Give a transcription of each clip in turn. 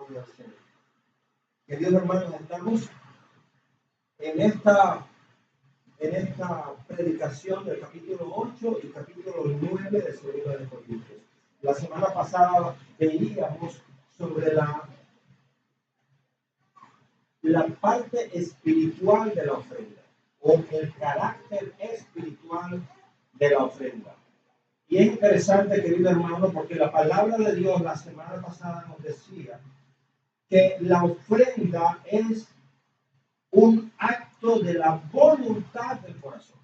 Gloria al Señor. Queridos hermanos, estamos en esta predicación del capítulo 8 y capítulo 9 de 2 de Corintios. La semana pasada veíamos sobre la parte espiritual de la ofrenda, o el carácter espiritual de la ofrenda. Y es interesante, querido hermano, porque la palabra de Dios la semana pasada nos decía que la ofrenda es un acto de la voluntad del corazón.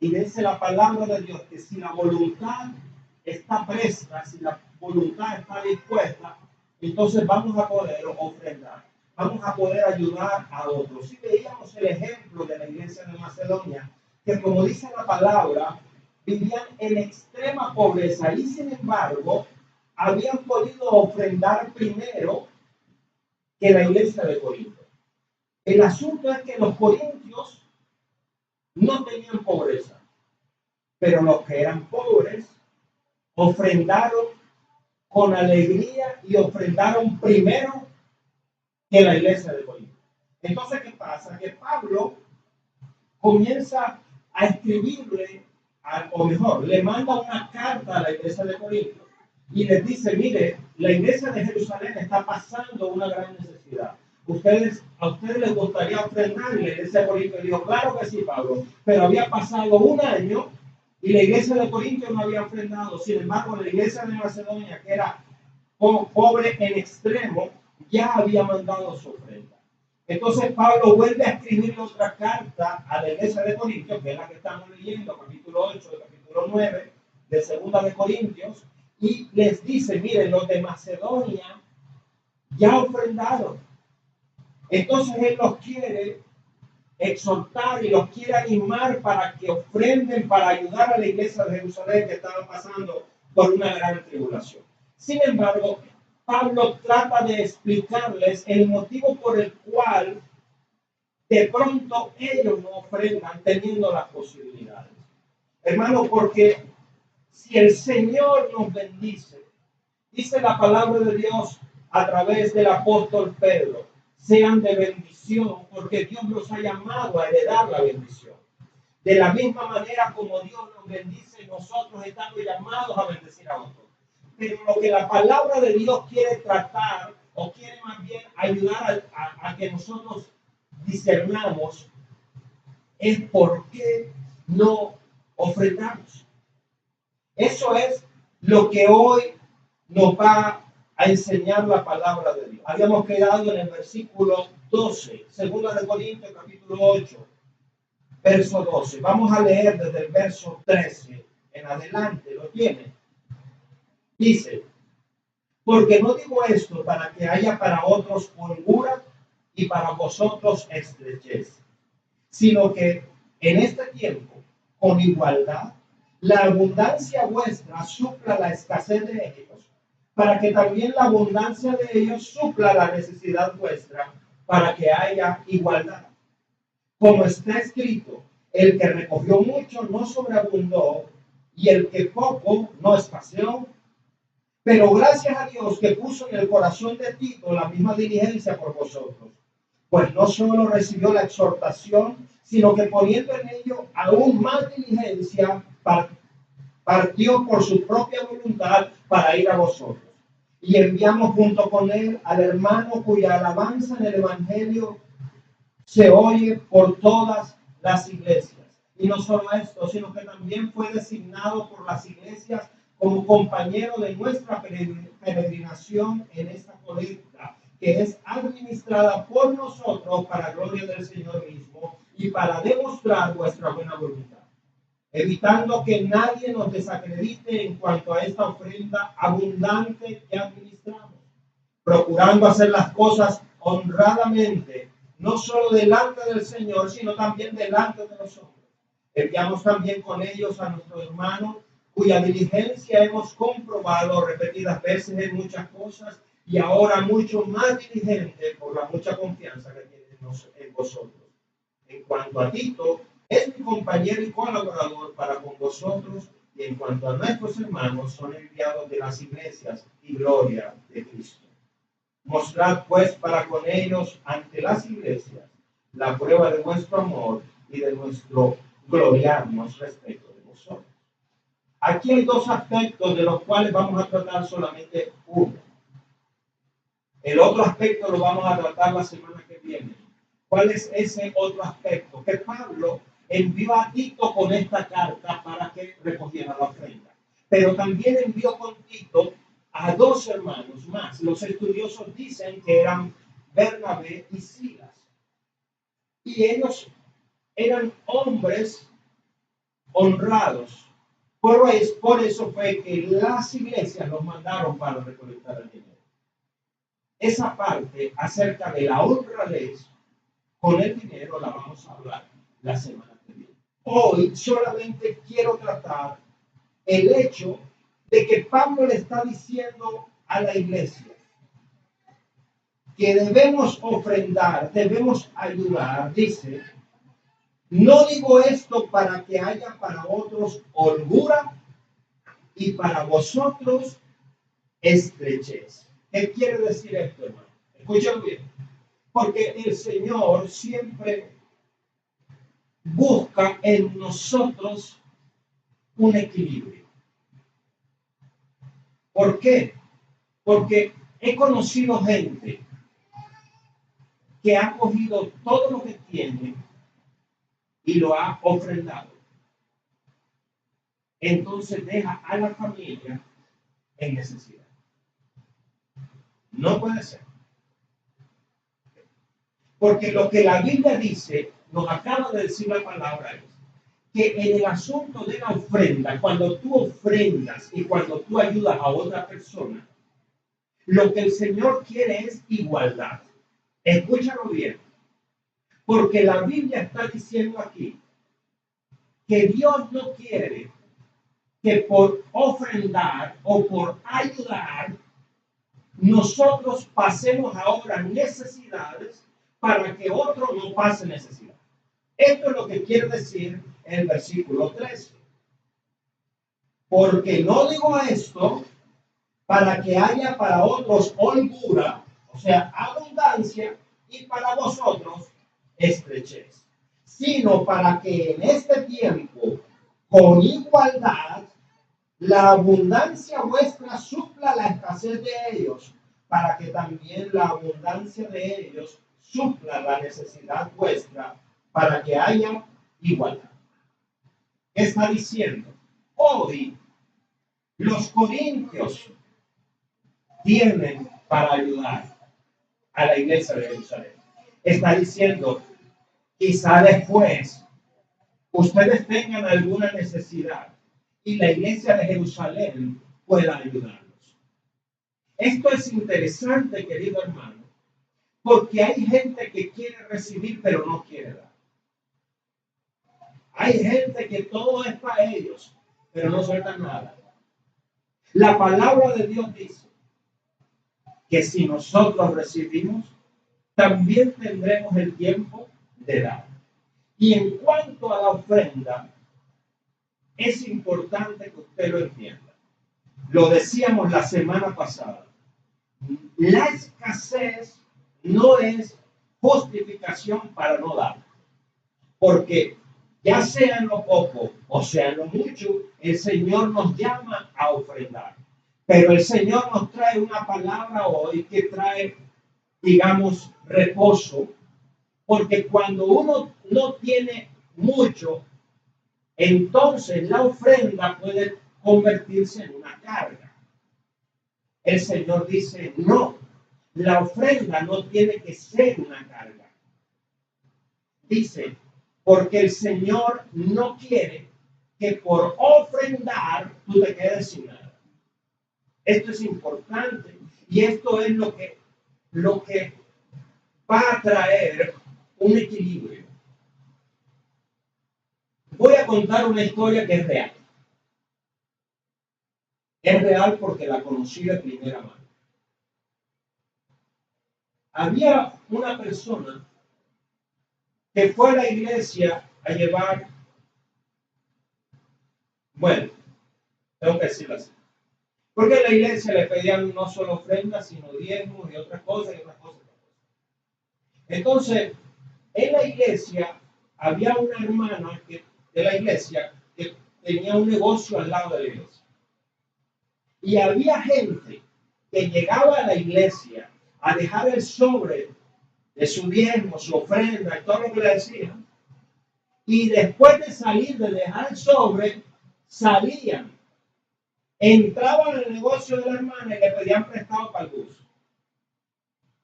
Y dice la palabra de Dios que si la voluntad está presta, si la voluntad está dispuesta, entonces vamos a poder ofrendar, vamos a poder ayudar a otros. Y veíamos el ejemplo de la iglesia de Macedonia, que como dice la palabra, vivían en extrema pobreza y sin embargo habían podido ofrendar primero que la iglesia de Corinto. El asunto es que los corintios no tenían pobreza, pero los que eran pobres ofrendaron con alegría y ofrendaron primero que la iglesia de Corinto. Entonces, ¿qué pasa? Que Pablo comienza a escribirle, o mejor, le manda una carta a la iglesia de Corinto y les dice, mire, la iglesia de Jerusalén está pasando una gran necesidad. ¿A ustedes les gustaría ofrendar? Y la iglesia de Corinto dijo, claro que sí, Pablo, pero había pasado un año y la iglesia de Corinto no había ofrendado. Sin embargo, la iglesia de Macedonia, que era pobre en extremo, ya había mandado su ofrenda. Entonces Pablo vuelve a escribir otra carta a la iglesia de Corintios, que es la que estamos leyendo, capítulo 8, capítulo 9 de 2 de Corintios, y les dice, miren, los de Macedonia ya ofrendaron. Entonces él los quiere exhortar y los quiere animar para que ofrenden, para ayudar a la iglesia de Jerusalén que estaba pasando por una gran tribulación. Sin embargo, Pablo trata de explicarles el motivo por el cual de pronto ellos no ofrendan teniendo las posibilidades. Hermano, porque si el Señor nos bendice, dice la palabra de Dios a través del apóstol Pedro, sean de bendición porque Dios nos ha llamado a heredar la bendición. De la misma manera como Dios nos bendice, nosotros estamos llamados a bendecir a otros. Pero lo que la palabra de Dios quiere tratar, o quiere más bien ayudar a que nosotros discernamos, es por qué no ofrendamos. Eso es lo que hoy nos va a enseñar la palabra de Dios. Habíamos quedado en el versículo 12, 2 de Corintios, capítulo 8, verso 12. Vamos a leer desde el verso 13 en adelante, ¿lo tiene? Dice, porque no digo esto para que haya para otros holgura y para vosotros estrechez, sino que en este tiempo, con igualdad, la abundancia vuestra supla la escasez de ellos, para que también la abundancia de ellos supla la necesidad vuestra, para que haya igualdad. Como está escrito, el que recogió mucho no sobreabundó, y el que poco no escaseó. Pero gracias a Dios que puso en el corazón de Tito la misma diligencia por vosotros, pues no solo recibió la exhortación, sino que poniendo en ello aún más diligencia, partió por su propia voluntad para ir a vosotros. Y enviamos junto con él al hermano cuya alabanza en el Evangelio se oye por todas las iglesias. Y no solo esto, sino que también fue designado por las iglesias como compañero de nuestra peregrinación en esta colecta, que es administrada por nosotros para gloria del Señor mismo y para demostrar vuestra buena voluntad, evitando que nadie nos desacredite en cuanto a esta ofrenda abundante que administramos, procurando hacer las cosas honradamente, no solo delante del Señor, sino también delante de los hombres. Enviamos también con ellos a nuestro hermano, cuya diligencia hemos comprobado repetidas veces en muchas cosas, y ahora mucho más diligente por la mucha confianza que tiene en vosotros. En cuanto a Tito, es mi compañero y colaborador para con vosotros, y en cuanto a nuestros hermanos, son enviados de las iglesias y gloria de Cristo. Mostrad pues para con ellos ante las iglesias la prueba de vuestro amor y de nuestro gloriarnos respecto de vosotros. Aquí hay dos aspectos de los cuales vamos a tratar solamente uno. El otro aspecto lo vamos a tratar la semana que viene. ¿Cuál es ese otro aspecto? Que Pablo envió a Tito con esta carta para que recogiera la ofrenda. Pero también envió con Tito a dos hermanos más. Los estudiosos dicen que eran Bernabé y Silas. Y ellos eran hombres honrados. Por eso fue que las iglesias los mandaron para recolectar el dinero. Esa parte acerca de la honradez con el dinero la vamos a hablar la semana que viene. Hoy solamente quiero tratar el hecho de que Pablo le está diciendo a la iglesia que debemos ofrendar, debemos ayudar. Dice, no digo esto para que haya para otros holgura y para vosotros estrechez. ¿Qué quiere decir esto, hermano? Escuchen bien. Porque el Señor siempre busca en nosotros un equilibrio. ¿Por qué? Porque he conocido gente que ha cogido todo lo que tiene y lo ha ofrendado. Entonces deja a la familia en necesidad. No puede ser. Porque lo que la Biblia dice, nos acaba de decir la palabra, es que en el asunto de la ofrenda, cuando tú ofrendas y cuando tú ayudas a otra persona, lo que el Señor quiere es igualdad. Escúchalo bien. Porque la Biblia está diciendo aquí que Dios no quiere que por ofrendar o por ayudar, nosotros pasemos ahora necesidades para que otro no pase necesidad. Esto es lo que quiere decir el versículo 13. Porque no digo esto para que haya para otros holgura, o sea, abundancia, y para vosotros estrechez, sino para que en este tiempo, con igualdad, la abundancia vuestra supla la escasez de ellos, para que también la abundancia de ellos supla la necesidad vuestra, para que haya igualdad. ¿Qué está diciendo? Hoy los corintios tienen para ayudar a la iglesia de Jerusalén. Está diciendo, quizá después ustedes tengan alguna necesidad y la iglesia de Jerusalén pueda ayudarlos. Esto es interesante, querido hermano, porque hay gente que quiere recibir pero no quiere dar. Hay gente que todo es para ellos, pero no sueltan nada. La palabra de Dios dice que si nosotros recibimos, también tendremos el tiempo de dar. Y en cuanto a la ofrenda, es importante que usted lo entienda. Lo decíamos la semana pasada. La escasez no es justificación para no dar. Porque ya sea en lo poco o sea en lo mucho, el Señor nos llama a ofrendar. Pero el Señor nos trae una palabra hoy que trae, digamos, reposo. Porque cuando uno no tiene mucho, entonces la ofrenda puede convertirse en una carga. El Señor dice, no, la ofrenda no tiene que ser una carga. Dice, porque el Señor no quiere que por ofrendar tú te quedes sin nada. Esto es importante y esto es lo que va a traer un equilibrio. Voy a contar una historia que es real. Es real porque la conocí de primera mano. Había una persona que fue a la iglesia a llevar, bueno, tengo que decirlo así. Porque en la iglesia le pedían no solo ofrendas, sino diezmos y otras cosas y otras cosas. Entonces, en la iglesia había una hermana de la iglesia que tenía un negocio al lado de la iglesia. Y había gente que llegaba a la iglesia a dejar el sobre de su diezmo, su ofrenda y todo lo que le decían. Y después de salir de dejar el sobre, salían, entraban al negocio de la hermana y le pedían prestado para el bus.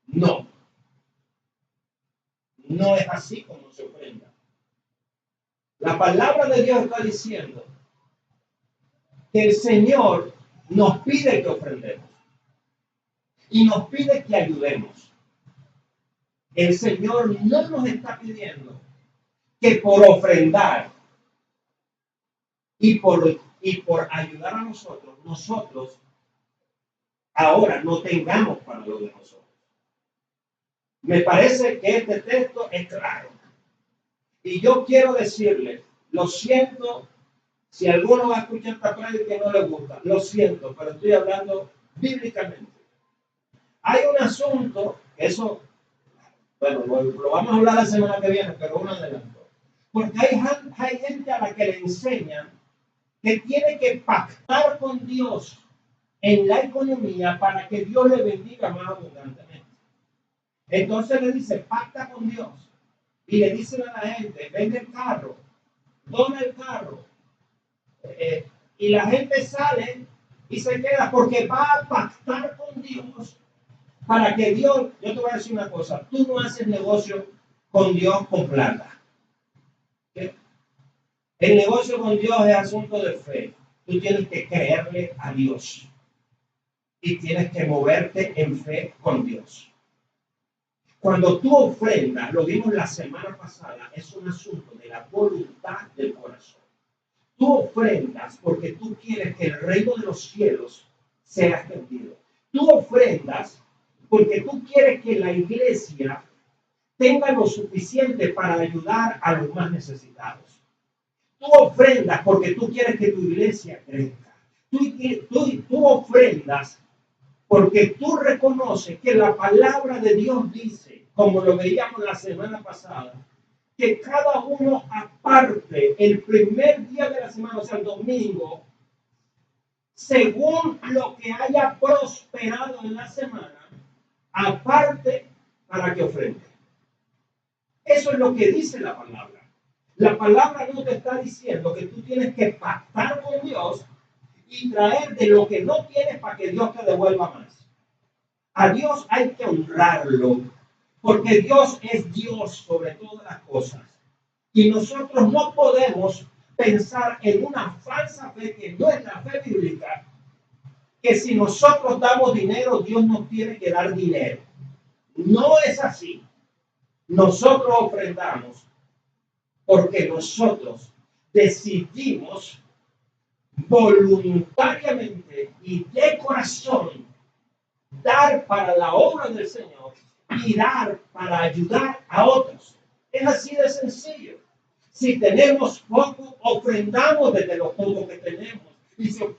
No, no es así como se ofrenda. La palabra de Dios está diciendo que el Señor nos pide que ofrendemos y nos pide que ayudemos. El Señor no nos está pidiendo que por ofrendar y por ayudar a nosotros ahora no tengamos para lo de nosotros. Me parece que este texto es claro. Y yo quiero decirle, lo siento, si alguno va a escuchar esta prédica y no le gusta, lo siento, pero estoy hablando bíblicamente. Hay un asunto, eso, bueno, lo vamos a hablar la semana que viene, pero un adelanto. Porque hay gente a la que le enseñan que tiene que pactar con Dios en la economía para que Dios le bendiga más abundantemente. Entonces le dice, pacta con Dios. Y le dicen a la gente, vende el carro, dona el carro. Y la gente sale y se queda porque va a pactar con Dios para que Dios, yo te voy a decir una cosa, tú no haces negocio con Dios con plata. ¿Sí? El negocio con Dios es asunto de fe. Tú tienes que creerle a Dios y tienes que moverte en fe con Dios. Cuando tú ofrendas, lo vimos la semana pasada, es un asunto de la voluntad del corazón. Tú ofrendas porque tú quieres que el reino de los cielos sea extendido. Tú ofrendas porque tú quieres que la iglesia tenga lo suficiente para ayudar a los más necesitados. Tú ofrendas porque tú quieres que tu iglesia crezca. Tú ofrendas porque tú reconoces que la palabra de Dios dice, como lo veíamos la semana pasada, que cada uno aparte el primer día de la semana, o sea, el domingo, según lo que haya prosperado en la semana, aparte para que ofrende. Eso es lo que dice la palabra. La palabra no te está diciendo que tú tienes que pactar con Dios y traer de lo que no tienes para que Dios te devuelva más. A Dios hay que honrarlo, porque Dios es Dios sobre todas las cosas. Y nosotros no podemos pensar en una falsa fe que no es la fe bíblica, que si nosotros damos dinero, Dios nos tiene que dar dinero. No es así. Nosotros ofrendamos porque nosotros decidimos voluntariamente y de corazón dar para la obra del Señor y dar para ayudar a otros. Es así de sencillo. Si tenemos poco, ofrendamos desde lo poco que tenemos.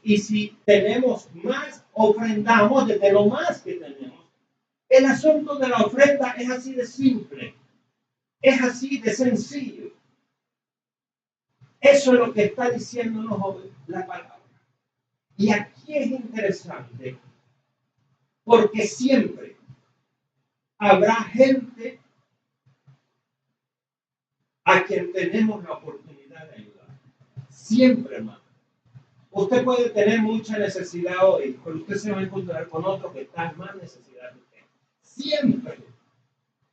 Y si tenemos más, ofrendamos desde lo más que tenemos. El asunto de la ofrenda es así de simple. Es así de sencillo. Eso es lo que está diciéndonos la palabra. Y aquí es interesante, porque siempre habrá gente a quien tenemos la oportunidad de ayudar. Siempre, hermano. Usted puede tener mucha necesidad hoy, pero usted se va a encontrar con otro que está en más necesidad que usted. Siempre.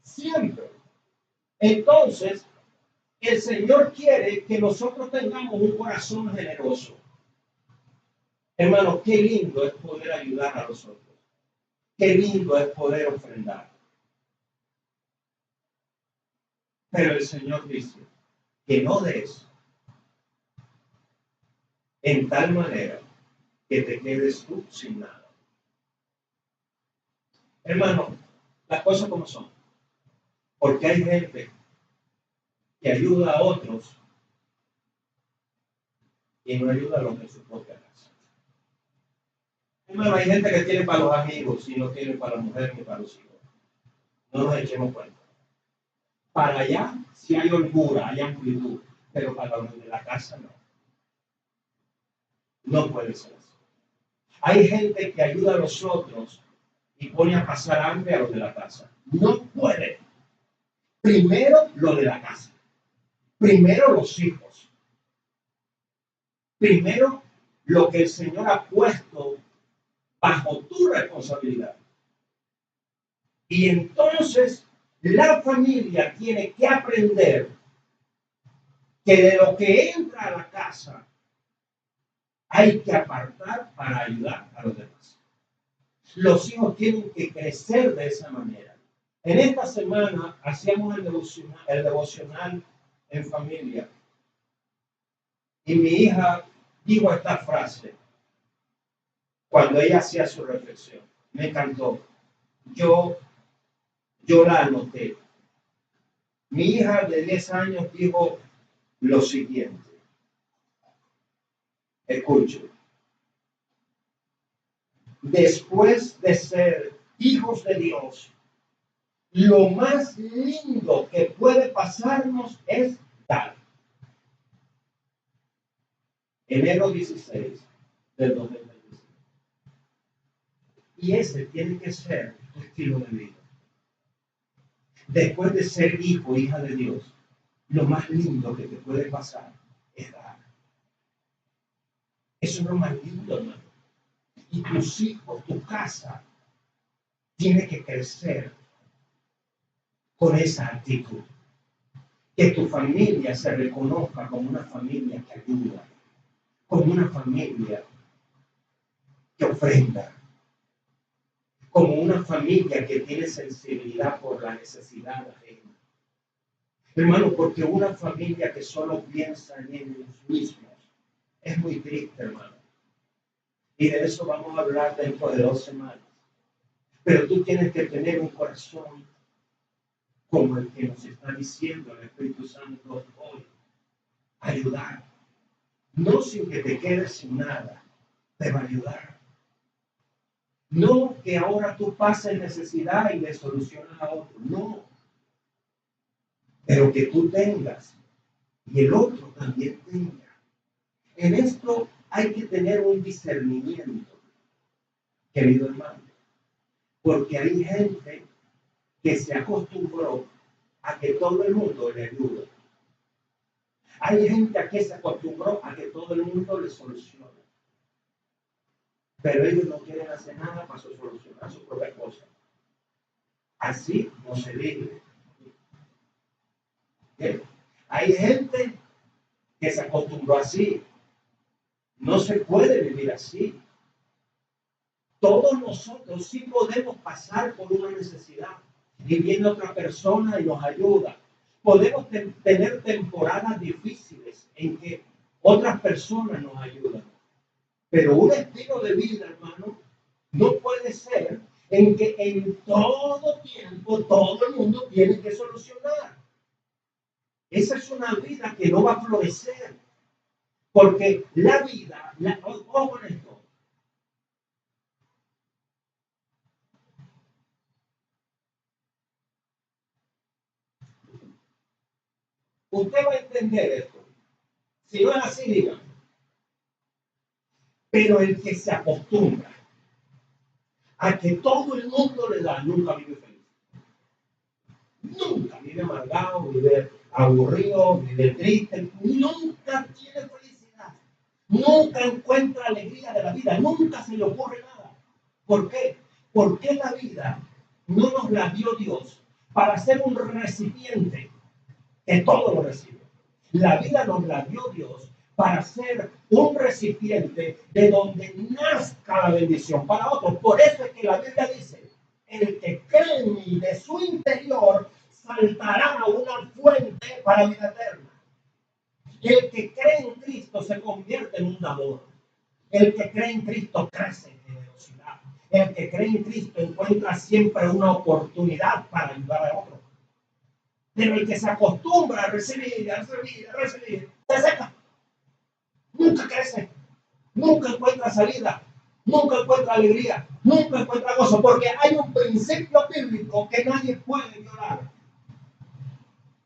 Siempre. Entonces, el Señor quiere que nosotros tengamos un corazón generoso. Hermano, qué lindo es poder ayudar a los otros. Qué lindo es poder ofrendar. Pero el Señor dice que no des en tal manera que te quedes tú sin nada. Hermano, las cosas como son. Porque hay gente que ayuda a otros y no ayuda a los de su propia casa. Hermano, hay gente que tiene para los amigos y no tiene para la mujer ni para los hijos. No nos echemos cuenta. Para allá sí hay holgura, hay amplitud, pero para los de la casa no. No puede ser así. Hay gente que ayuda a los otros y pone a pasar hambre a los de la casa. No puede. Primero lo de la casa. Primero los hijos. Primero lo que el Señor ha puesto bajo tu responsabilidad. Y entonces la familia tiene que aprender que de lo que entra a la casa hay que apartar para ayudar a los demás. Los hijos tienen que crecer de esa manera. En esta semana hacíamos el devocional en familia. Y mi hija dijo esta frase cuando ella hacía su reflexión. Me encantó. Yo la anoté. Mi hija de 10 años dijo lo siguiente. Escuchen. Después de ser hijos de Dios, lo más lindo que puede pasarnos es dar. Enero 16 del 2025. Y ese tiene que ser tu estilo de vida. Después de ser hijo, hija de Dios, lo más lindo que te puede pasar es dar. Eso es lo más lindo, hermano. Y tus hijos, tu casa, tiene que crecer con esa actitud. Que tu familia se reconozca como una familia que ayuda, como una familia que ofrenda, como una familia que tiene sensibilidad por la necesidad ajena. Hermano, porque una familia que solo piensa en ellos mismos es muy triste, hermano. Y de eso vamos a hablar dentro de 2 semanas. Pero tú tienes que tener un corazón como el que nos está diciendo el Espíritu Santo hoy. Ayudar. No sin que te quedes sin nada, pero ayudar. No que ahora tú pases necesidad y le solucionas a otro. No. Pero que tú tengas y el otro también tenga. En esto hay que tener un discernimiento, querido hermano. Porque hay gente que se acostumbró a que todo el mundo le ayude. Hay gente que se acostumbró a que todo el mundo le solucione. Pero ellos no quieren hacer nada para solucionar su propia cosa. Así no se vive. ¿Qué? Hay gente que se acostumbró así. No se puede vivir así. Todos nosotros sí podemos pasar por una necesidad y viene otra persona y nos ayuda. Podemos tener temporadas difíciles en que otras personas nos ayudan. Pero un estilo de vida, hermano, no puede ser en que en todo tiempo todo el mundo tiene que solucionar. Esa es una vida que no va a florecer. Porque la vida, ojo con esto. Usted va a entender esto. Si no es así, diga. Pero el que se acostumbra a que todo el mundo le da, nunca vive feliz. Nunca vive amargado, vive aburrido, vive triste. Nunca tiene felicidad. Nunca encuentra alegría de la vida. Nunca se le ocurre nada. ¿Por qué? Porque la vida no nos la dio Dios para ser un recipiente que todo lo recibe. La vida nos la dio Dios para ser un recipiente de donde nazca la bendición para otros. Por eso es que la Biblia dice, el que cree en mí de su interior saltará a una fuente para vida eterna. El que cree en Cristo se convierte en un dador. El que cree en Cristo crece en generosidad. El que cree en Cristo encuentra siempre una oportunidad para ayudar a otros. Pero el que se acostumbra a recibir, se seca. Nunca crece. Nunca encuentra salida. nunca encuentra alegría, nunca encuentra gozo, porque hay un principio bíblico que nadie puede violar.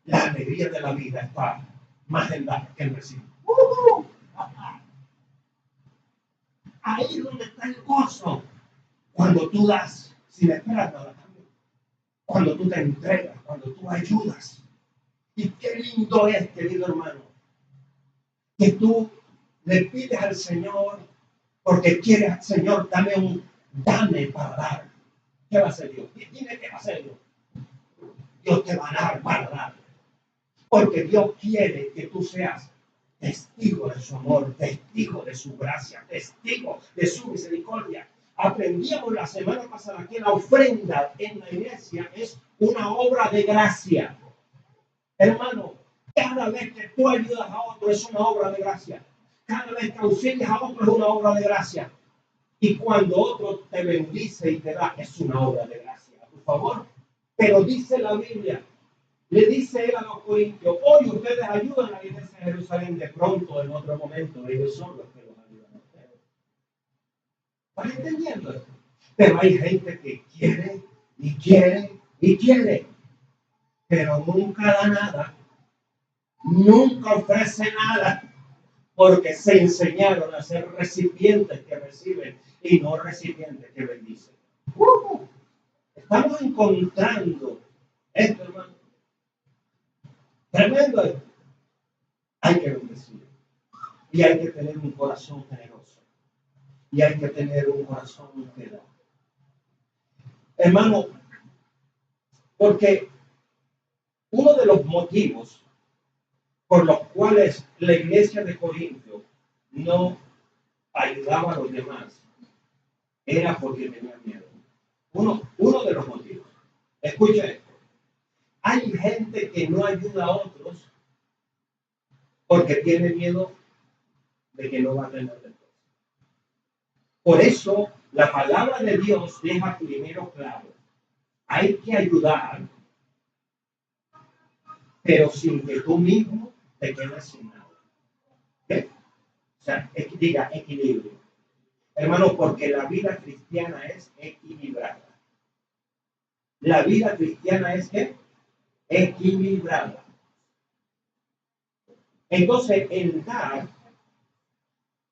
La alegría de la vida está más en dar que en recibir. Ahí es donde está el gozo. Cuando tú das sin esperar nada cambio. Cuando tú te entregas, cuando tú ayudas. Y qué lindo es, querido hermano, que tú le pides al Señor porque quieres, Señor, dame para dar. ¿Qué va a hacer Dios? Dime qué va a hacer Dios. Dios te va a dar para dar. Porque Dios quiere que tú seas testigo de su amor, testigo de su gracia, testigo de su misericordia. Aprendíamos la semana pasada que la ofrenda en la iglesia es una obra de gracia. Hermano, cada vez que tú ayudas a otro es una obra de gracia. Cada vez que auxilias a otro es una obra de gracia. Y cuando otro te bendice y te da, es una obra de gracia. Por favor. Pero dice la Biblia, le dice él a los corintios, hoy ustedes ayudan a la iglesia de Jerusalén, de pronto en otro momento ellos son los que los ayudan a ustedes. ¿Están entendiendo esto? Pero hay gente que quiere y quiere y quiere, pero nunca da nada, nunca ofrece nada, porque se enseñaron a ser recipientes que reciben y no recipientes que bendicen. Estamos encontrando esto, hermano. Tremendo esto. Hay que bendecir. Y hay que tener un corazón generoso. Y hay que tener un corazón que da. Hermano, porque uno de los motivos por los cuales la iglesia de Corintio no ayudaba a los demás era porque tenía miedo. Uno de los motivos. Escucha esto. Hay gente que no ayuda a otros porque tiene miedo de que no va a tener después. Por eso la palabra de Dios deja primero claro. Hay que ayudar, pero sin que tú mismo te quedes sin nada. ¿Okay? O sea, diga equilibrio. Hermano, porque la vida cristiana es equilibrada. La vida cristiana es ¿qué? Equilibrada. Entonces, el dar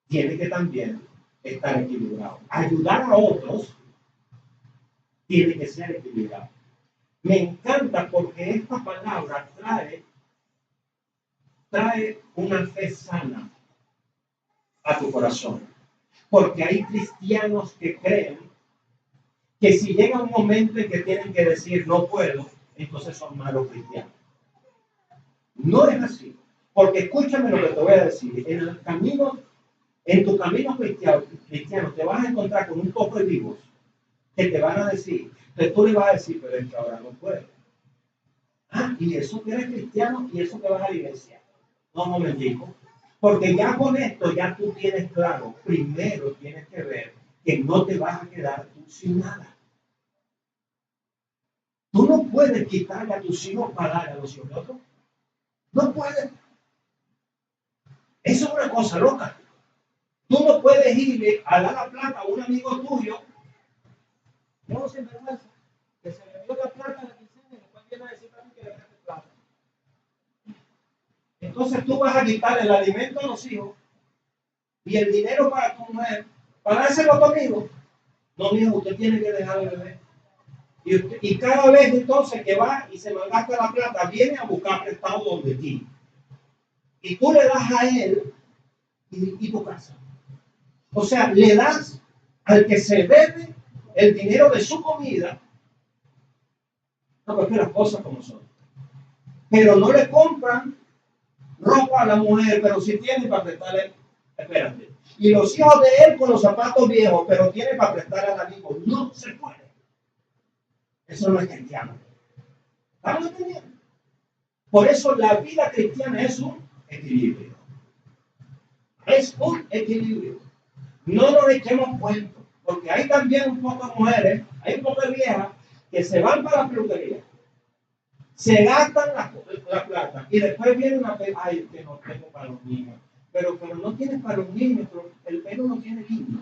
tiene que también estar equilibrado. Ayudar a otros tiene que ser equilibrado. Me encanta porque esta palabra trae una fe sana a tu corazón. Porque hay cristianos que creen que si llega un momento en que tienen que decir no puedo, entonces son malos cristianos. No es así. Porque escúchame lo que te voy a decir. En tu camino cristiano te vas a encontrar con un poco de vivos que te van a decir, que tú le vas a decir, pero es que ahora no puedo. Y eso que eres cristiano y eso que vas a la iglesia. No, un momentico. Porque ya con esto ya tú tienes claro, primero tienes que ver que no te vas a quedar tú sin nada. Tú no puedes quitarle a tus hijos para dar a los hijos de otros. No puedes. Eso es una cosa loca. Tú no puedes irle a dar la plata a un amigo tuyo, no sin vergüenza, que se le dio la plata a la quincena y después viene a decir a mí que le preste plata. Entonces tú vas a quitarle el alimento a los hijos y el dinero para tu mujer, para dárselo a tu amigo. No, mijo, usted tiene que dejar de beber. Y cada vez entonces que va y se malgasta la plata, viene a buscar prestado donde ti. Y tú le das a él y tu casa. O sea, le das al que se bebe el dinero de su comida. No, porque las cosas como son. Pero no le compran ropa a la mujer, pero sí tiene para prestarle. Espérate. Y los hijos de él con los zapatos viejos, pero tiene para prestarle al amigo. No se puede. Eso no es cristiano. ¿Estamos entendiendo? Por eso la vida cristiana es un equilibrio. Es un equilibrio. No nos echemos cuentos, porque hay también un poco de mujeres, hay un poco de viejas que se van para la peluquería, se gastan la plata y después viene una vez, ay, que no tengo para los niños. Pero no tienes para los niños, pero el pelo no tiene niños.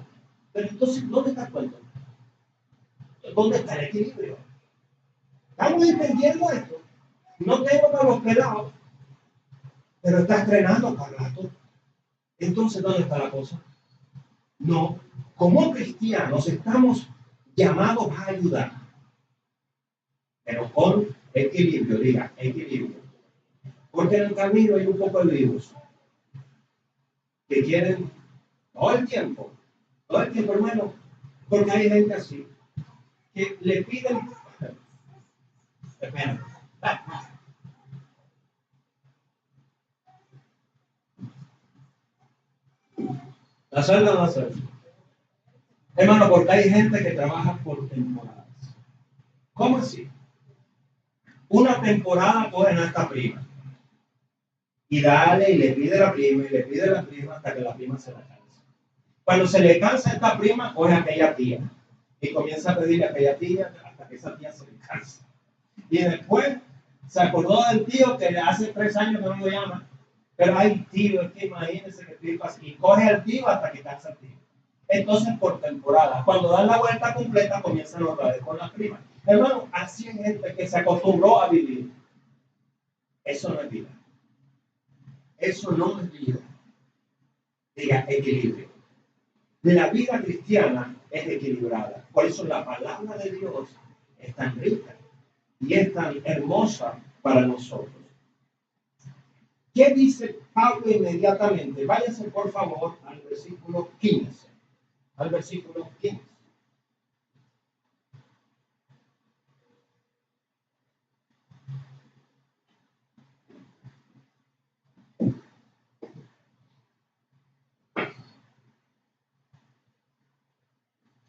Pero entonces, ¿dónde está el cuento? ¿Dónde está el equilibrio? ¿Estamos entendiendo esto? No tengo para los pelados, pero está estrenando para rato. Entonces, ¿dónde está la cosa? No, como cristianos estamos llamados a ayudar, pero con equilibrio, diga, equilibrio. Porque en el camino hay un poco de virus que quieren todo el tiempo, hermano, porque hay gente así, que le piden, espera, la suelta o no la suelta. Hermano, porque hay gente que trabaja por temporadas. ¿Cómo así? Una temporada cogen a esta prima y dale y le pide la prima y le pide la prima hasta que la prima se la cansa. Cuando se le cansa a esta prima, coge a aquella tía y comienza a pedirle a aquella tía hasta que esa tía se le cansa. Y después se acordó del tío que hace 3 años que no lo llama. Pero hay tío, es que imagínense que tipo así, y coge al tío hasta que cansa al tío. Entonces, por temporada, cuando dan la vuelta completa, comienzan otra vez con las primas. Hermano, así hay gente que se acostumbró a vivir. Eso no es vida. Eso no es vida. Diga, equilibrio. La vida cristiana es equilibrada. Por eso la palabra de Dios es tan rica y es tan hermosa para nosotros. ¿Qué dice Pablo inmediatamente? Váyase por favor al versículo 15. Al versículo 15.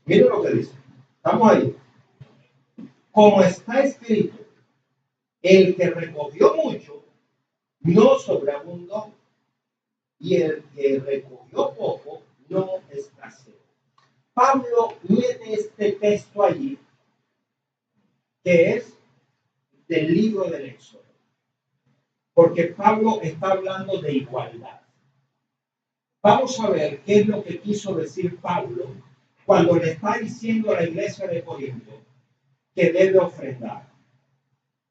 Miren lo que dice. Estamos ahí. Como está escrito, el que recogió mucho no sobreabundó, y el que recogió poco no escaseó. Pablo mete este texto allí, que es del libro del Éxodo, porque Pablo está hablando de igualdad. Vamos a ver qué es lo que quiso decir Pablo cuando le está diciendo a la iglesia de Corinto que debe ofrendar,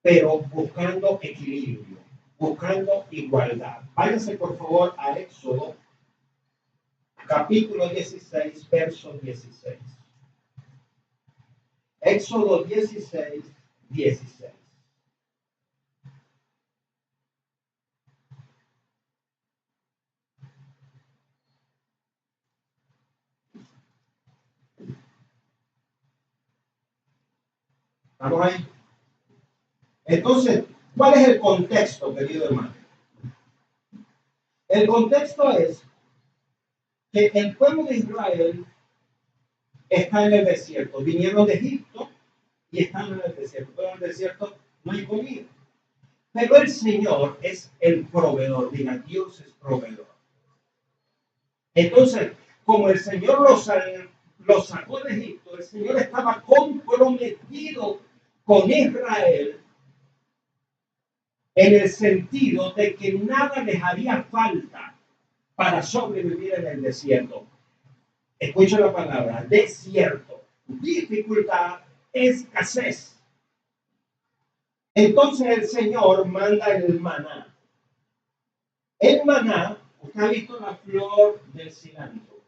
pero buscando equilibrio, buscando igualdad. Váyanse por favor a Éxodo, capítulo 16, verso 16. Éxodo 16, 16. ¿Estamos ahí? Entonces, ¿cuál es el contexto, querido hermano? El contexto es que el pueblo de Israel está en el desierto. Vinieron de Egipto y están en el desierto. Pero en el desierto no hay comida. Pero el Señor es el proveedor. Diga, Dios es proveedor. Entonces, como el Señor los sacó de Egipto, el Señor estaba comprometido con Israel en el sentido de que nada les haría falta para sobrevivir en el desierto. Escucha la palabra, desierto, dificultad, escasez. Entonces el Señor manda el maná. El maná, usted ha visto la flor del cilantro.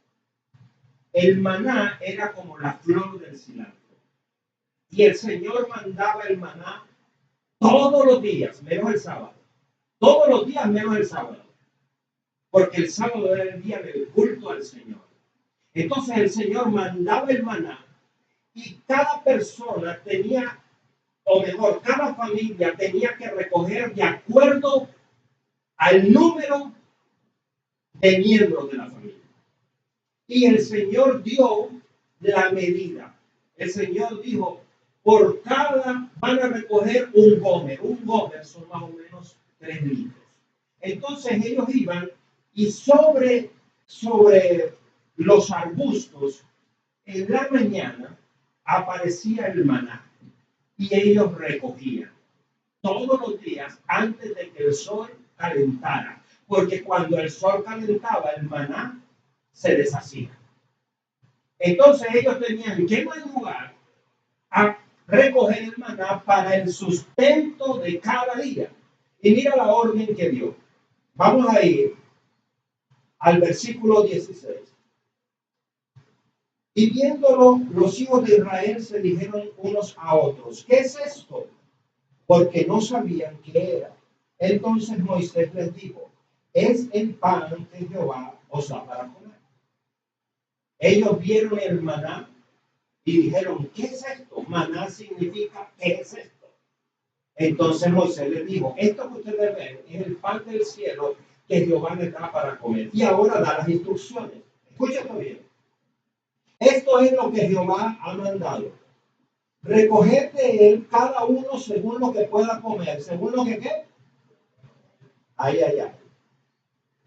El maná era como la flor del cilantro. Y el Señor mandaba el maná todos los días, menos el sábado. Todos los días menos el sábado. Porque el sábado era el día del culto al Señor. Entonces el Señor mandaba el maná y cada persona tenía, o mejor, cada familia tenía que recoger de acuerdo al número de miembros de la familia. Y el Señor dio la medida. El Señor dijo, por cada van a recoger un gomer. Un gomer son más o menos 3 litros. Entonces ellos iban y sobre los arbustos en la mañana aparecía el maná y ellos recogían todos los días antes de que el sol calentara, porque cuando el sol calentaba el maná se deshacía. Entonces ellos tenían que madrugar a recoger el maná para el sustento de cada día. Y mira la orden que dio. Vamos a ir al versículo 16. Y viéndolo, los hijos de Israel se dijeron unos a otros, ¿qué es esto? Porque no sabían qué era. Entonces Moisés les dijo, es el pan que Jehová os da para comer. Ellos vieron el maná y dijeron, ¿qué es esto? Maná significa, ¿qué es esto? Entonces Moisés les dijo, esto que ustedes ven es el pan del cielo que Jehová les da para comer. Y ahora da las instrucciones. Escúchate bien. Esto es lo que Jehová ha mandado. Recoged de él cada uno según lo que pueda comer. ¿Según lo que qué? Ay.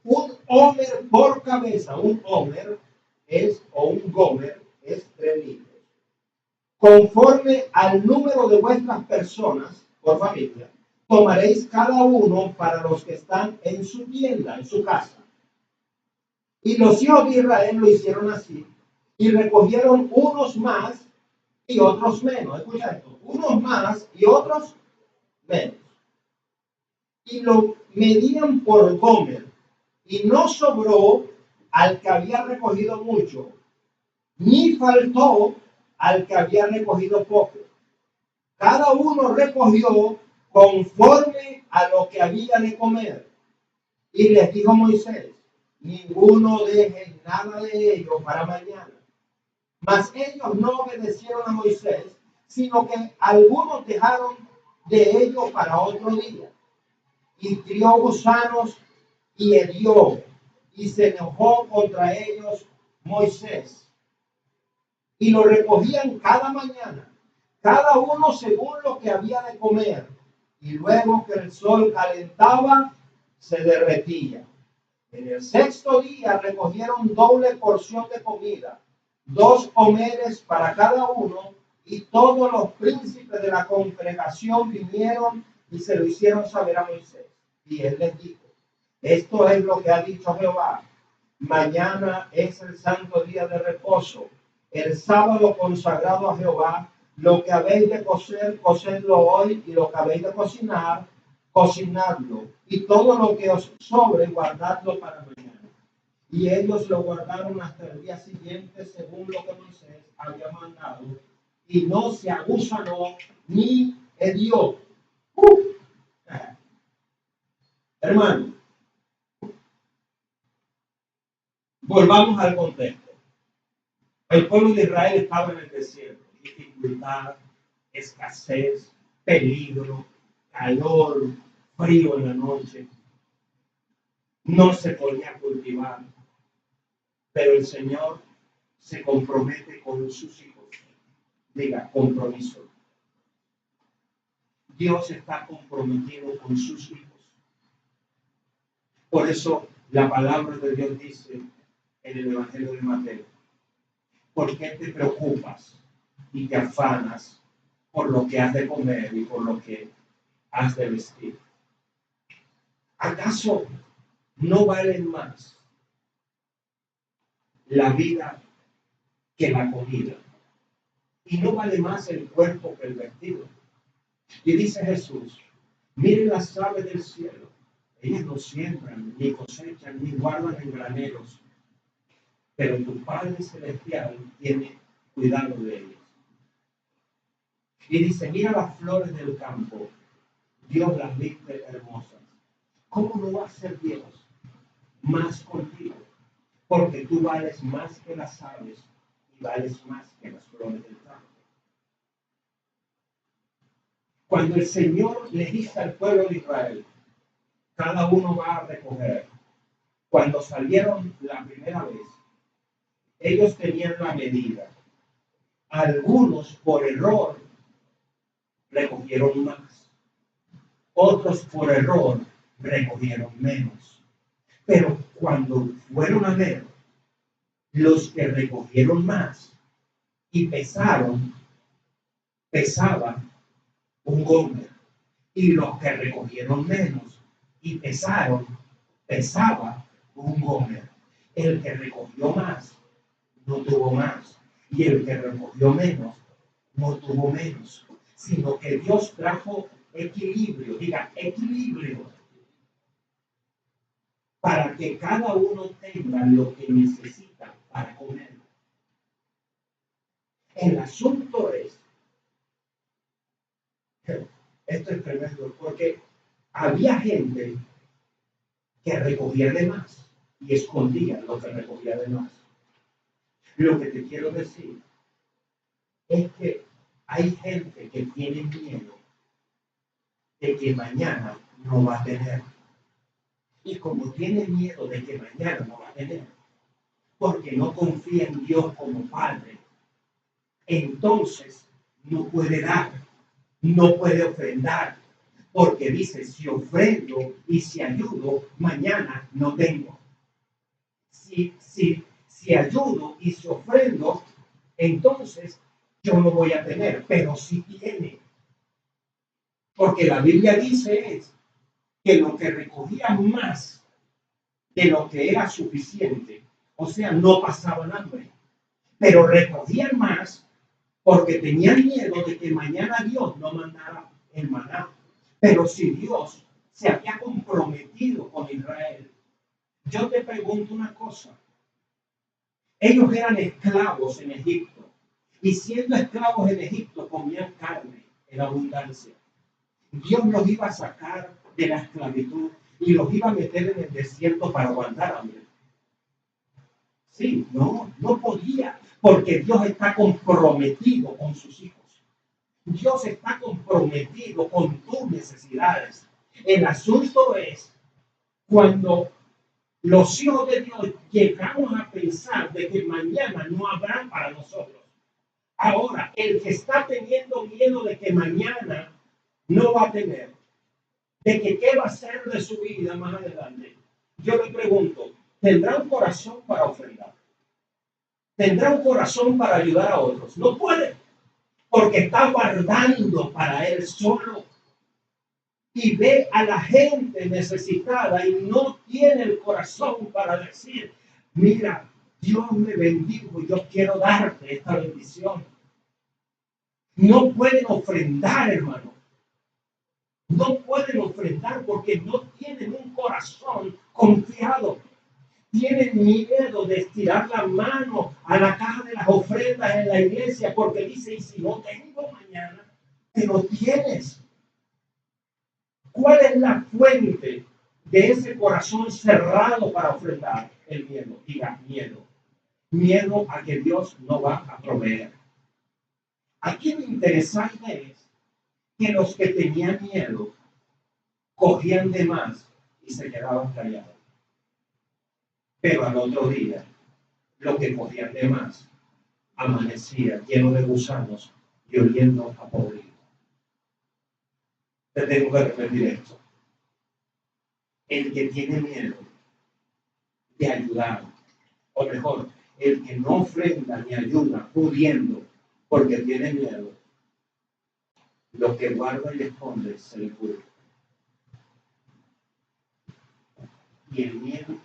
Un homer por cabeza. Un homer es, o un gomer, es 3 litros. Conforme al número de vuestras personas, por familia, tomaréis cada uno para los que están en su tienda, en su casa. Y los hijos de Israel lo hicieron así. Y recogieron unos más y otros menos. Escucha esto. Unos más y otros menos. Y lo medían por gomer. Y no sobró al que había recogido mucho, ni faltó al que había recogido poco. Cada uno recogió conforme a lo que había de comer. Y les dijo Moisés, ninguno deje nada de ello para mañana. Mas ellos no obedecieron a Moisés, sino que algunos dejaron de ello para otro día. Y crió gusanos y hirió, y se enojó contra ellos Moisés. Y lo recogían cada mañana, cada uno según lo que había de comer. Y luego que el sol calentaba, se derretía. En el 6º día recogieron doble porción de comida, 2 homeres para cada uno, y todos los príncipes de la congregación vinieron y se lo hicieron saber a Moisés. Y él les dijo, esto es lo que ha dicho Jehová, mañana es el santo día de reposo, el sábado consagrado a Jehová, lo que habéis de cocer, cocedlo hoy, y lo que habéis de cocinar, cocinadlo, y todo lo que os sobre, guardadlo para mañana. Y ellos lo guardaron hasta el día siguiente, según lo que Moisés había mandado, y no se agusanó ni hedió. Hermano, volvamos al contexto. El pueblo de Israel estaba en el desierto, dificultad, escasez, peligro, calor, frío en la noche. No se podía cultivar, pero el Señor se compromete con sus hijos. Diga, compromiso. Dios está comprometido con sus hijos. Por eso la palabra de Dios dice en el Evangelio de Mateo, ¿por qué te preocupas y te afanas por lo que has de comer y por lo que has de vestir? ¿Acaso no valen más la vida que la comida? Y no vale más el cuerpo que el vestido. Y dice Jesús, miren las aves del cielo, ellas no siembran, ni cosechan, ni guardan en graneros, pero tu Padre Celestial tiene cuidado de ellas. Y dice, mira las flores del campo, Dios las viste hermosas. ¿Cómo no va a ser Dios más contigo? Porque tú vales más que las aves y vales más que las flores del campo. Cuando el Señor le dice al pueblo de Israel, cada uno va a recoger. Cuando salieron la primera vez, ellos tenían la medida. Algunos por error recogieron más. Otros por error recogieron menos. Pero cuando fueron a ver, los que recogieron más y pesaban un gomer. Y los que recogieron menos y pesaba un gomer. El que recogió más no tuvo más, Y el que recogió menos, no tuvo menos, sino que Dios trajo equilibrio, diga equilibrio, para que cada uno tenga lo que necesita para comer. El asunto es, esto es tremendo, porque había gente que recogía de más y escondía lo que recogía de más. Lo que te quiero decir es que hay gente que tiene miedo de que mañana no va a tener. Y como tiene miedo de que mañana no va a tener, porque no confía en Dios como Padre, entonces no puede dar, no puede ofrendar, porque dice, si ofrendo y si ayudo, mañana no tengo. Si ayudo y si ofrendo, entonces yo no voy a tener, pero si tiene. Porque la Biblia dice que lo que recogía más de lo que era suficiente, o sea, no pasaban hambre, pero recogían más porque tenían miedo de que mañana Dios no mandara el maná. Pero si Dios se había comprometido con Israel, yo te pregunto una cosa. Ellos eran esclavos en Egipto y siendo esclavos en Egipto comían carne en abundancia. Dios los iba a sacar de la esclavitud y los iba a meter en el desierto para aguantar hambre. Sí, no podía, porque Dios está comprometido con sus hijos. Dios está comprometido con tus necesidades. El asunto es cuando los hijos de Dios llegamos a pensar de que mañana no habrá para nosotros. Ahora, el que está teniendo miedo de que mañana no va a tener, de que qué va a ser de su vida más adelante, yo le pregunto, ¿tendrá un corazón para ofrendar? ¿Tendrá un corazón para ayudar a otros? No puede, porque está guardando para él solo. Y ve a la gente necesitada y no tiene el corazón para decir, mira, Dios me bendijo, yo quiero darte esta bendición. No pueden ofrendar, hermano. No pueden ofrendar porque no tienen un corazón confiado. Tienen miedo de estirar la mano a la caja de las ofrendas en la iglesia porque dice, y si no tengo mañana, te lo tienes. ¿Cuál es la fuente de ese corazón cerrado para ofrendar? El miedo. Diga, miedo. Miedo a que Dios no va a proveer. Aquí lo interesante es que los que tenían miedo cogían de más y se quedaban callados. Pero al otro día, lo que cogían de más amanecía lleno de gusanos y oliendo a podrido. Te tengo que repetir esto. El que tiene miedo de ayudar, o mejor, el que no ofrenda ni ayuda pudiendo porque tiene miedo, lo que guarda y esconde se le pudre. Y el miedo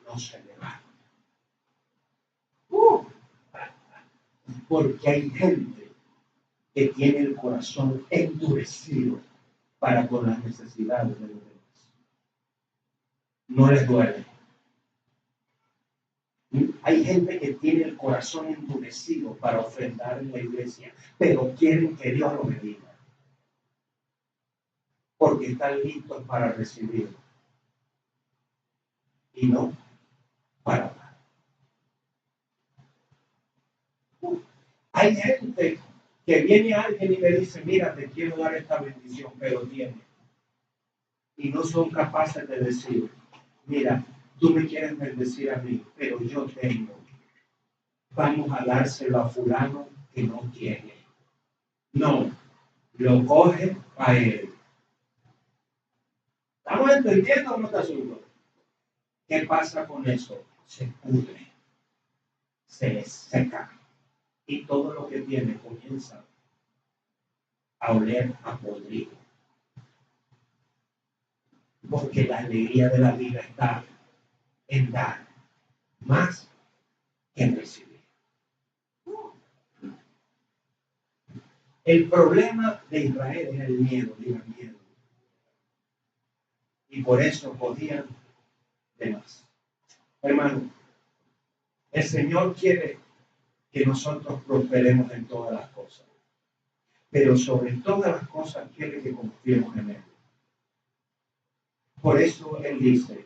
no se le va. Porque hay gente que tiene el corazón endurecido para con las necesidades de los demás. No les duele. Hay gente que tiene el corazón endurecido para ofrendar en la iglesia, pero quieren que Dios lo bendiga. Porque están listos para recibir. Y no para dar. Hay gente que viene a alguien y le dice, mira, te quiero dar esta bendición, pero tiene. Y no son capaces de decir, mira, tú me quieres bendecir a mí, pero yo tengo. Vamos a dárselo a fulano que no tiene. No, lo coge a él. ¿Estamos entendiendo o no está asunto? ¿Qué pasa con eso? Se pudre, se seca y todo lo que tiene comienza a oler a podrido. Porque la alegría de la vida está en dar más que en recibir. El problema de Israel es el miedo, diga miedo. Y por eso podían de más. Hermano, el Señor quiere que nosotros prosperemos en todas las cosas. Pero sobre todas las cosas quiere que confiemos en Él. Por eso Él dice,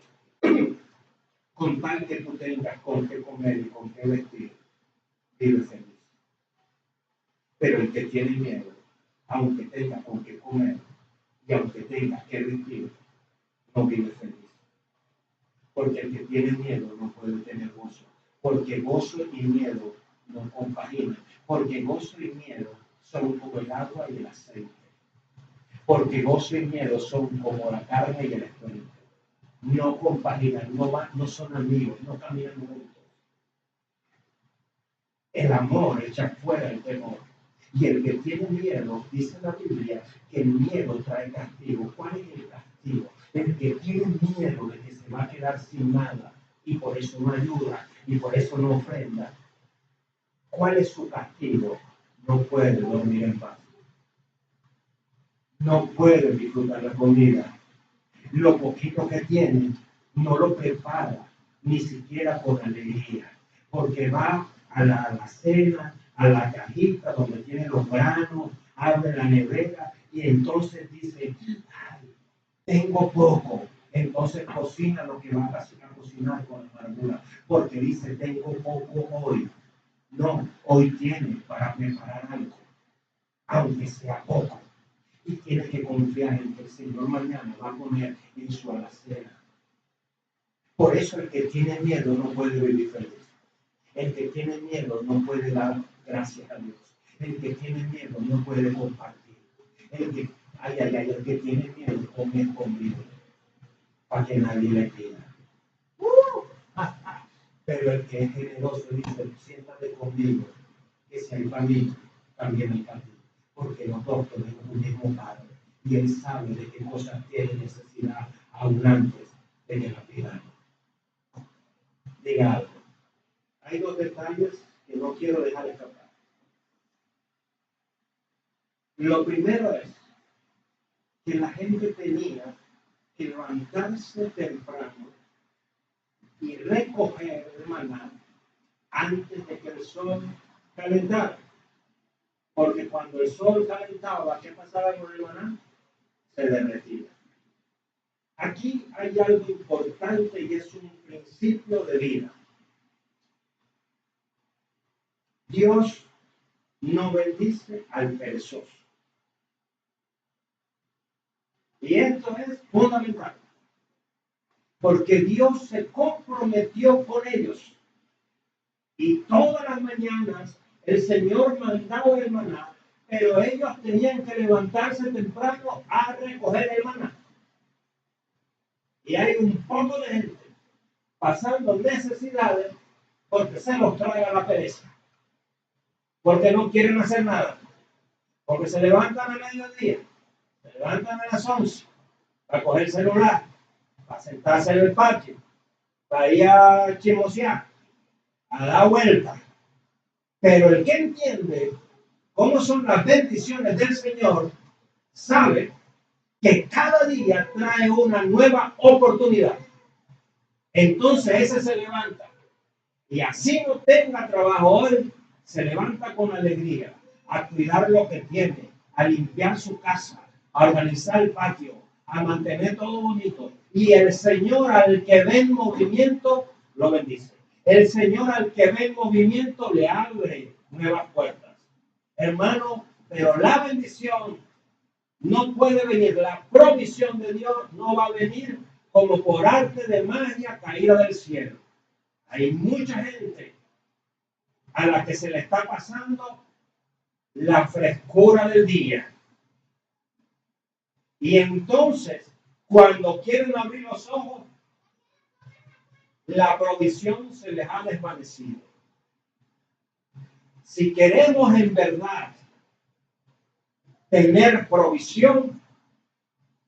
con tal que tú tengas con qué comer y con qué vestir, vive feliz. Pero el que tiene miedo, aunque tenga con qué comer y aunque tenga que vestir, no vive feliz. Porque el que tiene miedo no puede tener gozo. Porque gozo y miedo no compaginan. Porque gozo y miedo son como el agua y el aceite. Porque gozo y miedo son como la carne y el espíritu. No compaginan, no son amigos, no caminan juntos. El amor echa fuera el temor. Y el que tiene miedo, dice la Biblia, que el miedo trae castigo. ¿Cuál es el castigo? El que tiene miedo de que se va a quedar sin nada y por eso no ayuda y por eso no ofrenda. ¿Cuál es su castigo? No puede dormir en paz. No puede disfrutar la comida. Lo poquito que tiene no lo prepara ni siquiera con alegría, porque va a la alacena, a la cajita donde tiene los granos, abre la nevera y entonces dice, ay, tengo poco. Entonces cocina lo que va a cocinar con amargura, porque dice, tengo poco hoy. No, hoy tiene para preparar algo, aunque sea poco. Y tiene que confiar en que el Señor mañana va a poner en su alacena. Por eso el que tiene miedo no puede vivir feliz. El que tiene miedo no puede dar gracias a Dios. El que tiene miedo no puede compartir. El que tiene miedo come escondido para que nadie le pida. Pero el que es generoso dice, siéntate conmigo, que si hay para mí, también hay para ti. Porque los dos tenemos un mismo Padre. Y Él sabe de qué cosas tiene necesidad aún antes de que la pidamos. Diga algo. Hay dos detalles que no quiero dejar escapar. Lo primero es que la gente tenía que levantarse temprano y recoger el maná antes de que el sol calentara. Porque cuando el sol calentaba, ¿qué pasaba con el maná? Se derretía. Aquí hay algo importante y es un principio de vida. Dios no bendice al perezoso. Y esto es fundamental. Porque Dios se comprometió con ellos. Y todas las mañanas el Señor mandaba el maná, pero ellos tenían que levantarse temprano a recoger el maná. Y hay un poco de gente pasando necesidades porque se los traga la pereza. Porque no quieren hacer nada. Porque se levantan a mediodía, se levantan a las 11 para coger el celular, para sentarse en el patio, para ir a chismosear, a dar vuelta. Pero el que entiende cómo son las bendiciones del Señor, sabe que cada día trae una nueva oportunidad. Entonces ese se levanta y así no tenga trabajo hoy, se levanta con alegría a cuidar lo que tiene, a limpiar su casa, a organizar el patio, a mantener todo bonito. Y el Señor al que ve en movimiento lo bendice. El Señor al que ve en movimiento le abre nuevas puertas. Hermano, pero la bendición no puede venir, la provisión de Dios no va a venir como por arte de magia caída del cielo. Hay mucha gente a la que se le está pasando la frescura del día. Y entonces, cuando quieren abrir los ojos, la provisión se les ha desvanecido. Si queremos en verdad tener provisión,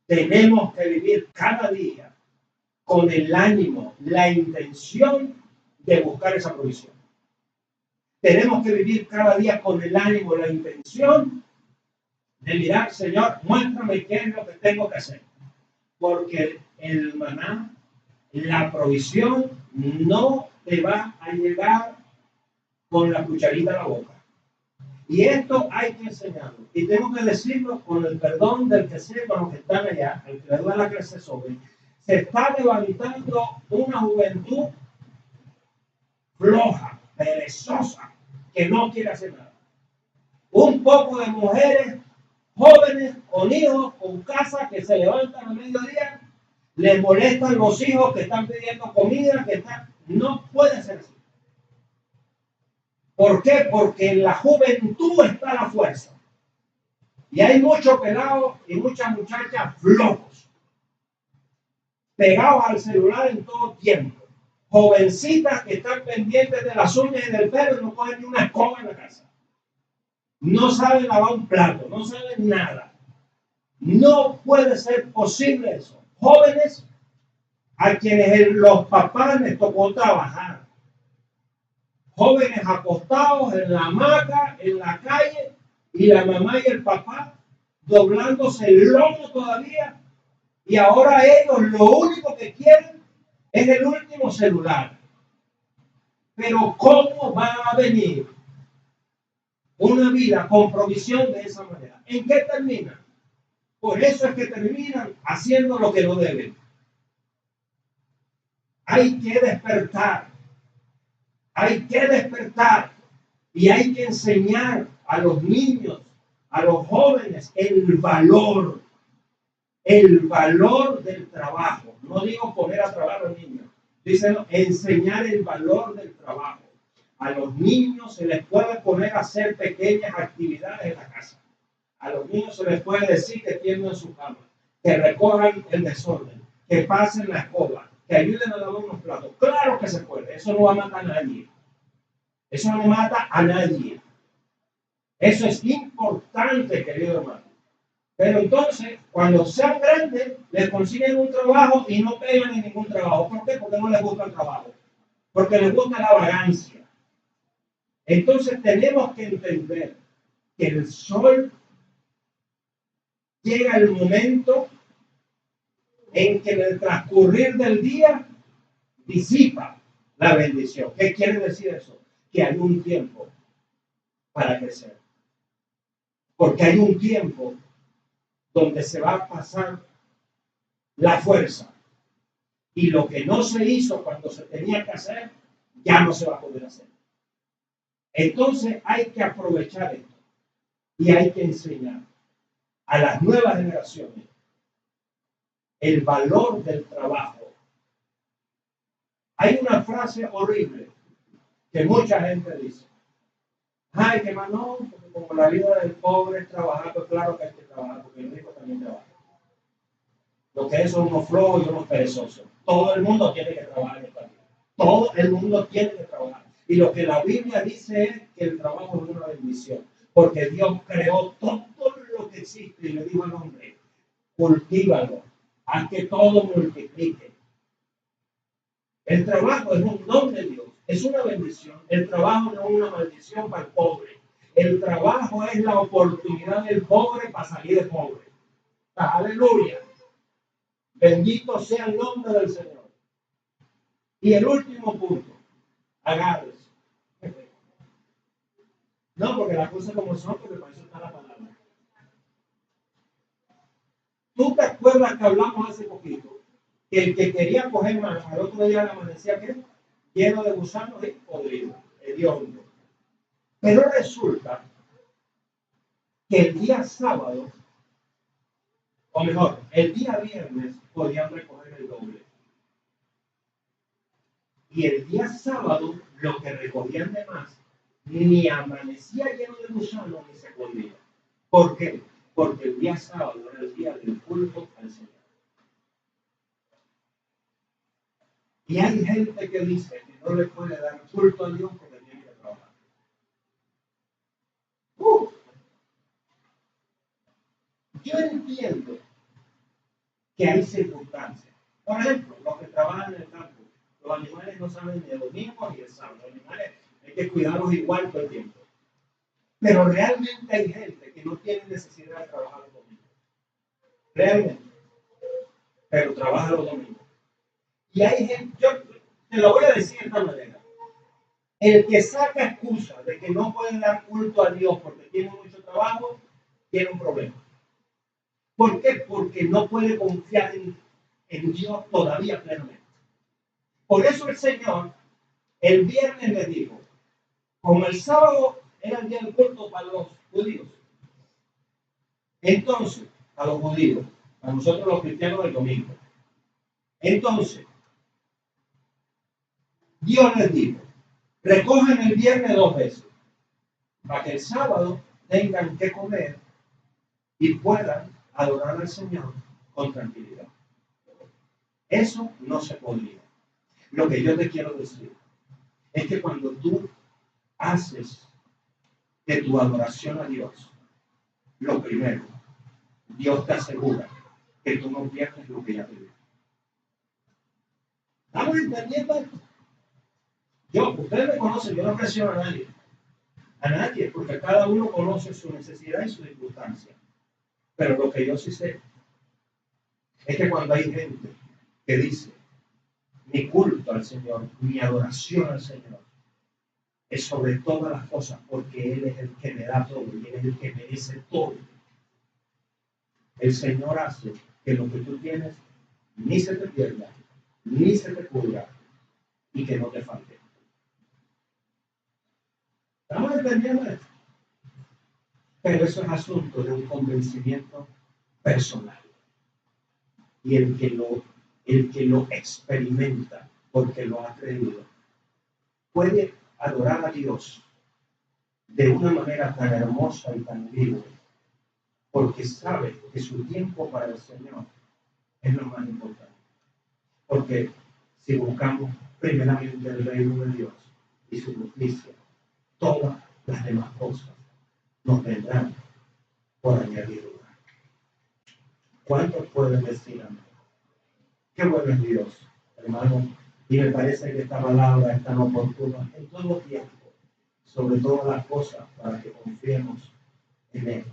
tenemos que vivir cada día con el ánimo, la intención de buscar esa provisión. Tenemos que vivir cada día con el ánimo, la intención de mirar, Señor, muéstrame qué es lo que tengo que hacer. Porque el maná, la provisión, no te va a llegar con la cucharita a la boca. Y esto hay que enseñarlo. Y tengo que decirlo con el perdón del que sepa los que están allá, el que le duele que se sobre. Se está levantando una juventud floja, perezosa, que no quiere hacer nada. Un poco de mujeres jóvenes con hijos, con casa, que se levantan a mediodía, les molestan los hijos que están pidiendo comida, que están... No puede ser así. ¿Por qué? Porque en la juventud está la fuerza. Y hay muchos pelados y muchas muchachas flojos, pegados al celular en todo tiempo. Jovencitas que están pendientes de las uñas y del pelo y no cogen ni una escoba en la casa. No saben lavar un plato, no saben nada. No puede ser posible eso. Jóvenes a quienes los papás les tocó trabajar. Jóvenes acostados en la hamaca, en la calle, y la mamá y el papá doblándose el lomo todavía. Y ahora ellos lo único que quieren es el último celular. Pero ¿cómo va a venir una vida con provisión de esa manera? ¿En qué termina? Por eso es que terminan haciendo lo que no deben. Hay que despertar. Hay que despertar. Y hay que enseñar a los niños, a los jóvenes, el valor del trabajo. No digo poner a trabajar a los niños. Dicen enseñar el valor del trabajo. A los niños se les puede poner a hacer pequeñas actividades en la casa. A los niños se les puede decir que tiendan su cama, que recojan el desorden, que pasen la escoba, que ayuden a lavar unos platos. Claro que se puede. Eso no va a matar a nadie. Eso no mata a nadie. Eso es importante, querido hermano. Pero entonces, cuando sean grandes, les consiguen un trabajo y no pegan en ningún trabajo. ¿Por qué? Porque no les gusta el trabajo. Porque les gusta la vagancia. Entonces tenemos que entender que el sol llega el momento en que en el transcurrir del día disipa la bendición. ¿Qué quiere decir eso? Que hay un tiempo para crecer. Porque hay un tiempo donde se va a pasar la fuerza. Y lo que no se hizo cuando se tenía que hacer, ya no se va a poder hacer. Entonces hay que aprovechar esto. Y hay que enseñar a las nuevas generaciones el valor del trabajo. Hay una frase horrible que mucha gente dice. Ay, que más no, porque como la vida del pobre es trabajar, pues claro que hay que trabajar, porque el rico también trabaja. Lo que es son unos flojos y unos perezosos. Todo el mundo tiene que trabajar en esta vida. Todo el mundo tiene que trabajar. Y lo que la Biblia dice es que el trabajo es una bendición. Porque Dios creó todo lo que existe y le dijo al hombre, cultívalo, haz que todo multiplique. El trabajo es un don de Dios, es una bendición. El trabajo no es una maldición para el pobre. El trabajo es la oportunidad del pobre para salir de pobre. Aleluya. Bendito sea el nombre del Señor. Y el último punto, agárrese. No, porque las cosas como son, porque para eso está la palabra. ¿Tú te acuerdas que hablamos hace poquito? Que el que quería coger manos, al otro día le amanecía que lleno de gusanos y podrido, hediondo. Pero resulta que el día sábado, o mejor, el día viernes, podían recoger el doble. Y el día sábado, lo que recogían de más, ni amanecía lleno de gusanos ni se podía. ¿Por qué? Porque el día sábado era el día del culto al Señor. Y hay gente que dice que no le puede dar culto a Dios porque tiene que trabajar. Yo entiendo que hay circunstancias. Por ejemplo, los que trabajan en el campo, los animales no saben ni el domingo ni el sábado. Los animales hay que cuidarlos igual todo el tiempo. Pero realmente hay gente que no tiene necesidad de trabajar los domingos. Realmente. Pero trabaja los domingos. Y hay gente, yo te lo voy a decir de esta manera. El que saca excusa de que no pueden dar culto a Dios porque tiene mucho trabajo, tiene un problema. ¿Por qué? Porque no puede confiar en Dios todavía plenamente. Por eso el Señor el viernes le dijo, como el sábado era el día del culto para los judíos, entonces, a los judíos, a nosotros los cristianos el domingo. Entonces, Dios les dijo, recogen el viernes 2 veces, para que el sábado tengan que comer y puedan adorar al Señor con tranquilidad. Eso no se podría. Lo que yo te quiero decir es que cuando tú haces de tu adoración a Dios, lo primero, Dios te asegura que tú no pierdes lo que ya te dio. ¿Estamos entendiendo esto? Ustedes me conocen, yo no presiono a nadie, porque cada uno conoce su necesidad y su circunstancia. Pero lo que yo sí sé es que cuando hay gente que dice, mi culto al Señor, mi adoración al Señor, es sobre todas las cosas, porque Él es el que me da todo y Él es el que merece todo. El Señor hace que lo que tú tienes ni se te pierda, ni se te pudra y que no te falte. ¿Estamos entendiendo esto? Pero eso es asunto de un convencimiento personal. Y el que lo experimenta porque lo ha creído, puede adorar a Dios de una manera tan hermosa y tan libre, porque sabe que su tiempo para el Señor es lo más importante. Porque si buscamos primeramente el reino de Dios y su justicia, todas las demás cosas nos vendrán por añadidura. ¿Cuántos pueden decir amén? Qué bueno es Dios, hermano. Y me parece que esta palabra es tan oportuna en todo tiempo, sobre todas las cosas, para que confiemos en Él.